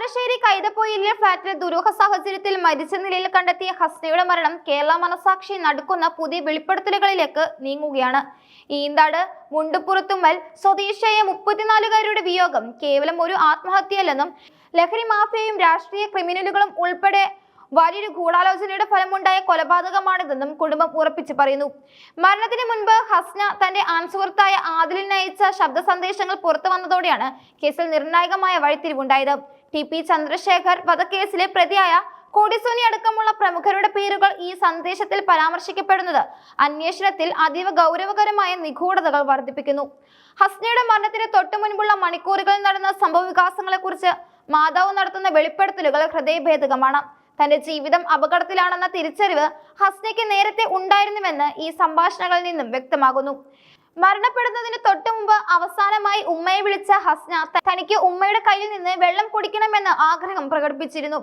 ബാലുശ്ശേരി കൈതപ്പൊയിലെ ഫ്ളാറ്റിൽ ദുരൂഹ സാഹചര്യത്തിൽ മരിച്ച നിലയിൽ കണ്ടെത്തിയ ഹസ്നയുടെ മരണം കേരള മനസാക്ഷി നടുക്കുന്ന പുതിയ വെളിപ്പെടുത്തലുകളിലേക്ക് നീങ്ങുകയാണ്. ഈന്താട് മുണ്ടുപുറത്തുമ്മൽ സ്വദേശിയായ 34-കാരിയുടെ വിയോഗം കേവലം ഒരു ആത്മഹത്യയല്ലെന്നും ലഹരി മാഫിയയും രാഷ്ട്രീയ ക്രിമിനലുകളും ഉൾപ്പെടെ വലിയൊരു ഗൂഢാലോചനയുടെ ഫലമുണ്ടായ കൊലപാതകമാണിതെന്നും കുടുംബം ഉറപ്പിച്ചു പറയുന്നു. മരണത്തിന് മുൻപ് ഹസ്ന തന്റെ ആൺസുഹൃത്തായ ആദിലിന് അയച്ച ശബ്ദ സന്ദേശങ്ങൾ പുറത്തു വന്നതോടെയാണ് കേസിൽ നിർണായകമായ വഴിത്തിരിവുണ്ടായത്. TP ചന്ദ്രശേഖർ വധക്കേസിലെ പ്രതിയായ കൊടിസുനി അടക്കമുള്ള പ്രമുഖരുടെ പേരുകൾ ഈ സന്ദേശത്തിൽ പരാമർശിക്കപ്പെടുന്നത് അന്വേഷണത്തിൽ അതീവ ഗൗരവകരമായ നിഗൂഢതകൾ വർദ്ധിപ്പിക്കുന്നു. ഹസ്നയുടെ മരണത്തിന് തൊട്ടു മുൻപുള്ള മണിക്കൂറുകളിൽ നടന്ന സംഭവ വികാസങ്ങളെ കുറിച്ച് മാതാവ് നടത്തുന്ന വെളിപ്പെടുത്തലുകൾ ഹൃദയഭേദകമാണ്. തന്റെ ജീവിതം അപകടത്തിലാണെന്ന തിരിച്ചറിവ് ഹസ്നയ്ക്ക് നേരത്തെ ഉണ്ടായിരുന്നുവെന്ന് ഈ സംഭാഷണങ്ങളിൽ നിന്നും വ്യക്തമാകുന്നു. മരണപ്പെടുന്നതിന് തൊട്ടു മുമ്പ് അവസാനമായി ഉമ്മയെ വിളിച്ച ഹസ്ന തനിക്ക് ഉമ്മയുടെ കയ്യിൽ നിന്ന് വെള്ളം കുടിക്കണമെന്ന് ആഗ്രഹം പ്രകടിപ്പിച്ചിരുന്നു.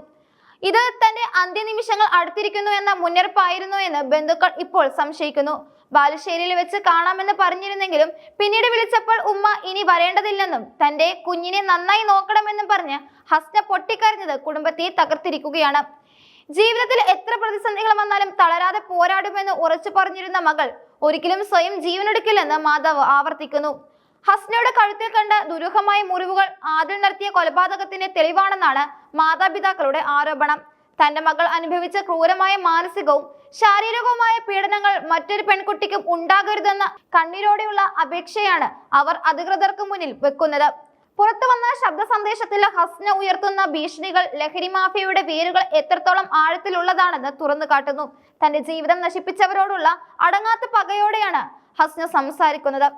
ഇത് തന്റെ അന്ത്യനിമിഷങ്ങൾ അടുത്തിരിക്കുന്നു എന്ന മുന്നറിയിപ്പായിരുന്നു എന്ന് ബന്ധുക്കൾ ഇപ്പോൾ സംശയിക്കുന്നു. ബാലുശ്ശേരിയിൽ വെച്ച് കാണാമെന്ന് പറഞ്ഞിരുന്നെങ്കിലും പിന്നീട് വിളിച്ചപ്പോൾ ഉമ്മ ഇനി വരേണ്ടതില്ലെന്നും തന്റെ കുഞ്ഞിനെ നന്നായി നോക്കണമെന്നും പറഞ്ഞ് ഹസ്ന പൊട്ടിക്കരഞ്ഞത് കുടുംബത്തെ തകർത്തിരിക്കുകയാണ്. ജീവിതത്തിൽ എത്ര പ്രതിസന്ധികൾ വന്നാലും തളരാതെ പോരാടുമെന്ന് ഉറച്ചു പറഞ്ഞിരുന്ന മകൾ ഒരിക്കലും സ്വയം ജീവനെടുക്കില്ലെന്ന് മാതാവ് ആവർത്തിക്കുന്നു. ഹസ്നയുടെ കഴുത്തിൽ കണ്ട ദുരൂഹമായ മുറിവുകൾ ആദിൽ നടത്തിയ കൊലപാതകത്തിന് തെളിവാണെന്നാണ് മാതാപിതാക്കളുടെ ആരോപണം. തന്റെ മകൾ അനുഭവിച്ച ക്രൂരമായ മാനസികവും ശാരീരികവുമായ പീഡനങ്ങൾ മറ്റൊരു പെൺകുട്ടിക്കും ഉണ്ടാകരുതെന്ന കണ്ണീരോടെയുള്ള അപേക്ഷയാണ് അവർ അധികൃതർക്ക് മുന്നിൽ വെക്കുന്നത്. പുറത്തു വന്ന ശബ്ദ സന്ദേശത്തിൽ ഹസ്ന ഉയർത്തുന്ന ഭീഷണികൾ ലഹരി മാഫിയയുടെ വേരുകൾ എത്രത്തോളം ആഴത്തിലുള്ളതാണെന്ന് തുറന്നു കാട്ടുന്നു. തന്റെ ജീവിതം നശിപ്പിച്ചവരോടുള്ള അടങ്ങാത്ത പകയോടെയാണ് ഹസ്ന സംസാരിക്കുന്നത്.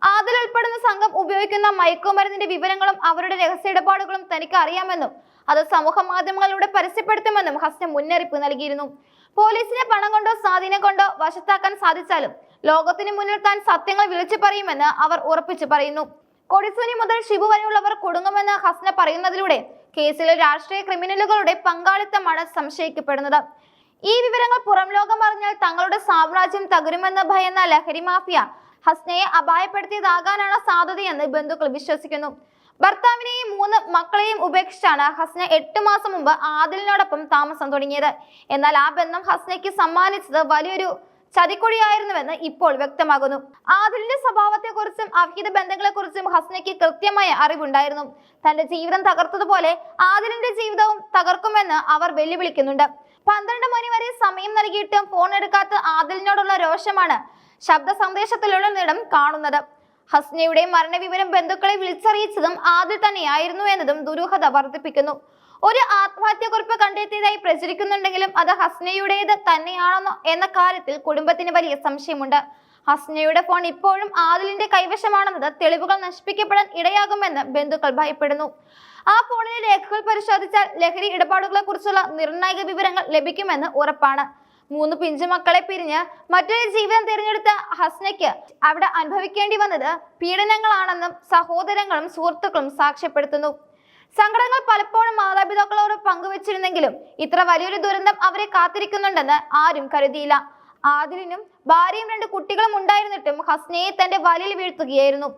ആദിൽ ഉൾപ്പെടുന്ന സംഘം ഉപയോഗിക്കുന്ന മയക്കുമരുന്നിന്റെ വിവരങ്ങളും അവരുടെ രഹസ്യ ഇടപാടുകളും തനിക്ക് അറിയാമെന്നും അത് സമൂഹ മാധ്യമങ്ങളിലൂടെ പരസ്യപ്പെടുത്തുമെന്നും ഹസ്ന മുന്നറിയിപ്പ് നൽകിയിരുന്നു. പോലീസിനെ പണം കൊണ്ടോ സ്വാധീനം കൊണ്ടോ വശത്താക്കാൻ സാധിച്ചാലും ലോകത്തിന് മുന്നിൽ താൻ സത്യങ്ങൾ വിളിച്ചു പറയുമെന്ന് അവർ ഉറപ്പിച്ചു പറയുന്നു. കൊടിസുനി മുതൽ ഷിബു വരെയുള്ളവർ കുടുങ്ങുമെന്ന് ഹസ്ന പറയുന്നതിലൂടെ കേസിലെ രാഷ്ട്രീയ ക്രിമിനലുകളുടെ പങ്കാളിത്തമാണ് സംശയിക്കപ്പെടുന്നത്. ഈ വിവരങ്ങൾ പുറം ലോകം അറിഞ്ഞാൽ തങ്ങളുടെ സാമ്രാജ്യം തകരുമെന്ന് ഭയന്ന ലഹരി മാഫിയ ഹസ്നയെ അപായപ്പെടുത്തിയതാകാനാണ് സാധ്യതയെന്ന് ബന്ധുക്കൾ വിശ്വസിക്കുന്നു. ഭർത്താവിനെയും 3 മക്കളെയും ഉപേക്ഷിച്ചാണ് ഹസ്ന 8 മാസം മുമ്പ് ആദിലിനോടൊപ്പം താമസം തുടങ്ങിയത്. എന്നാൽ ആ ബന്ധം ഹസ്നയ്ക്ക് സമ്മാനിച്ചത് വലിയൊരു ചതിക്കുഴിയായിരുന്നുവെന്ന് ഇപ്പോൾ വ്യക്തമാകുന്നു. ആദിലിന്റെ സ്വഭാവത്തെക്കുറിച്ചും അവിഹിത ബന്ധങ്ങളെക്കുറിച്ചും ഹസ്നയ്ക്ക് കൃത്യമായ അറിവുണ്ടായിരുന്നു. തന്റെ ജീവിതം തകർത്തതുപോലെ ആദിലിന്റെ ജീവിതവും തകർക്കുമെന്ന് അവർ വെല്ലുവിളിക്കുന്നുണ്ട്. 12 മണി വരെ സമയം നൽകിയിട്ടും ഫോൺ എടുക്കാത്ത ആദിലിനോടുള്ള രോഷമാണ് ശബ്ദ സന്ദേശത്തിലുടനീളം കാണുന്നത്. ഹസ്നയുടെ മരണവിവരം ബന്ധുക്കളെ വിളിച്ചറിയിച്ചതും ആദിൽ തന്നെയായിരുന്നു എന്നതും ദുരൂഹത വർദ്ധിപ്പിക്കുന്നു. ഒരു ആത്മഹത്യക്കുറിപ്പ് കണ്ടെത്തിയതായി പ്രചരിക്കുന്നുണ്ടെങ്കിലും അത് ഹസ്നയുടേത് തന്നെയാണെന്നോ എന്ന കാര്യത്തിൽ കുടുംബത്തിന് വലിയ സംശയമുണ്ട്. ഹസ്നയുടെ ഫോൺ ഇപ്പോഴും ആദിലിന്റെ കൈവശമാണെന്നത് തെളിവുകൾ നശിപ്പിക്കപ്പെടാൻ ഇടയാകുമെന്ന് ബന്ധുക്കൾ ഭയപ്പെടുന്നു. ആ ഫോണിലെ രേഖകൾ പരിശോധിച്ചാൽ ലഹരി ഇടപാടുകളെ കുറിച്ചുള്ള നിർണായക വിവരങ്ങൾ ലഭിക്കുമെന്ന് ഉറപ്പാണ്. 3 പിഞ്ചു മക്കളെ പിരിഞ്ഞ് മറ്റൊരു ജീവിതം തിരഞ്ഞെടുത്ത ഹസ്നയ്ക്ക് അവിടെ അനുഭവിക്കേണ്ടി വന്നത് പീഡനങ്ങളാണെന്നും സഹോദരങ്ങളും സുഹൃത്തുക്കളും സാക്ഷ്യപ്പെടുത്തുന്നു. സങ്കടങ്ങൾ പലപ്പോഴും മാതാപിതാക്കളോട് പങ്കുവച്ചിരുന്നെങ്കിലും ഇത്ര വലിയൊരു ദുരന്തം അവരെ കാത്തിരിക്കുന്നുണ്ടെന്ന് ആരും കരുതിയില്ല. ആദിലിനും ഭാര്യയും 2 കുട്ടികളും ഉണ്ടായിരുന്നിട്ടും ഹസ്നയെ തന്റെ വലയിൽ വീഴ്ത്തുകയായിരുന്നു.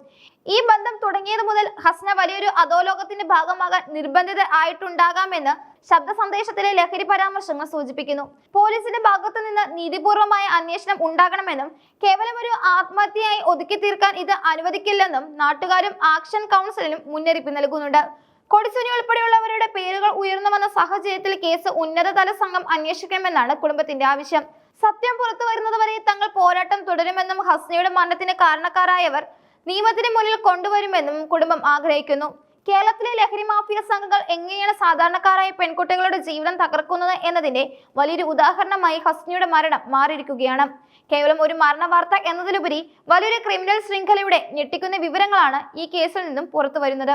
ഈ ബന്ധം തുടങ്ങിയത് മുതൽ ഹസ്ന വലിയൊരു അധോലോകത്തിന്റെ ഭാഗമാകാൻ നിർബന്ധിത ആയിട്ടുണ്ടാകാമെന്ന് ശബ്ദ സന്ദേശത്തിലെ ലഹരി പരാമർശങ്ങൾ സൂചിപ്പിക്കുന്നു. പോലീസിന്റെ ഭാഗത്തു നിന്ന് നീതിപൂർവമായ അന്വേഷണം ഉണ്ടാകണമെന്നും കേവലം ഒരു ആത്മഹത്യയായി ഒതുക്കി തീർക്കാൻ ഇത് അനുവദിക്കില്ലെന്നും നാട്ടുകാരും ആക്ഷൻ കൗൺസിലിനും മുന്നറിയിപ്പ് നൽകുന്നുണ്ട്. കൊടിസുനി ഉൾപ്പെടെയുള്ളവരുടെ പേരുകൾ ഉയർന്നു വന്ന സാഹചര്യത്തിൽ കേസ് ഉന്നതതല സംഘം അന്വേഷിക്കണമെന്നാണ് കുടുംബത്തിന്റെ ആവശ്യം. സത്യം പുറത്തു വരുന്നതുവരെ തങ്ങൾ പോരാട്ടം തുടരുമെന്നും ഹസ്നയുടെ മരണത്തിന് കാരണക്കാരായവർ നിയമത്തിന് മുന്നിൽ കൊണ്ടുവരുമെന്നും കുടുംബം ആഗ്രഹിക്കുന്നു. കേരളത്തിലെ ലഹരി മാഫിയ സംഘങ്ങൾ എങ്ങനെയാണ് സാധാരണക്കാരായ പെൺകുട്ടികളുടെ ജീവിതം തകർക്കുന്നത് എന്നതിന്റെ വലിയൊരു ഉദാഹരണമായി ഹസ്നയുടെ മരണം മാറിയിരിക്കുകയാണ്. കേവലം ഒരു മരണ വാർത്ത എന്നതിലുപരി വലിയൊരു ക്രിമിനൽ ശൃംഖലയുടെ ഞെട്ടിക്കുന്ന വിവരങ്ങളാണ് ഈ കേസിൽ നിന്നും പുറത്തു വരുന്നത്.